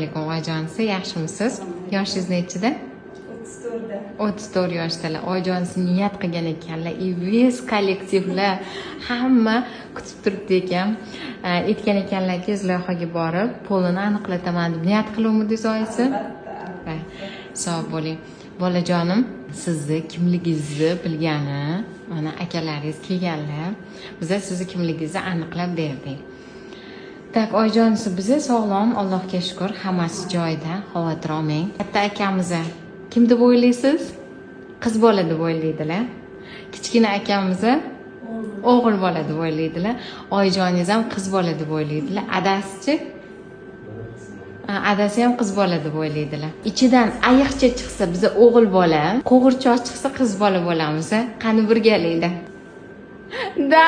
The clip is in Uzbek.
alaykum oyijonisi, yaxshimisiz? Yoshingiz nechida? 34 yoshdalar. Oyijonisi niyat qilgan ekanlar, EVS kollektivlar hamma kutib turibdi ekan. Aytgan ekanlarki, loyihaga borib, polini aniqlataman deb niyat qiluvmidingiz oyisi? Sog' bo'ling. Bolajonim, sizni kimligingizni bilgani, mana akalaringiz kelganlar. Biz sizni kimligingizni aniqlab berdik. Tak, oyijonisi biza sog'lom, Allohga shukr, hammasi joyida, xavotir olmang. Katta akamiz kim deb o'ylaysiz? Qiz bola deb o'ylaydilar. Kichkina akamiz o'g'il bola deb o'ylaydilar. Oyijoningiz ham qiz bola deb o'ylaydilar. Adasichi? Adasi ham qiz bola deb o'ylaydilar. Ichidan ayiqcha chiqsa biza o'g'il bola, qo'g'irchoq chiqsa qiz bola bo'lamiz. Qani birgalikda. Da.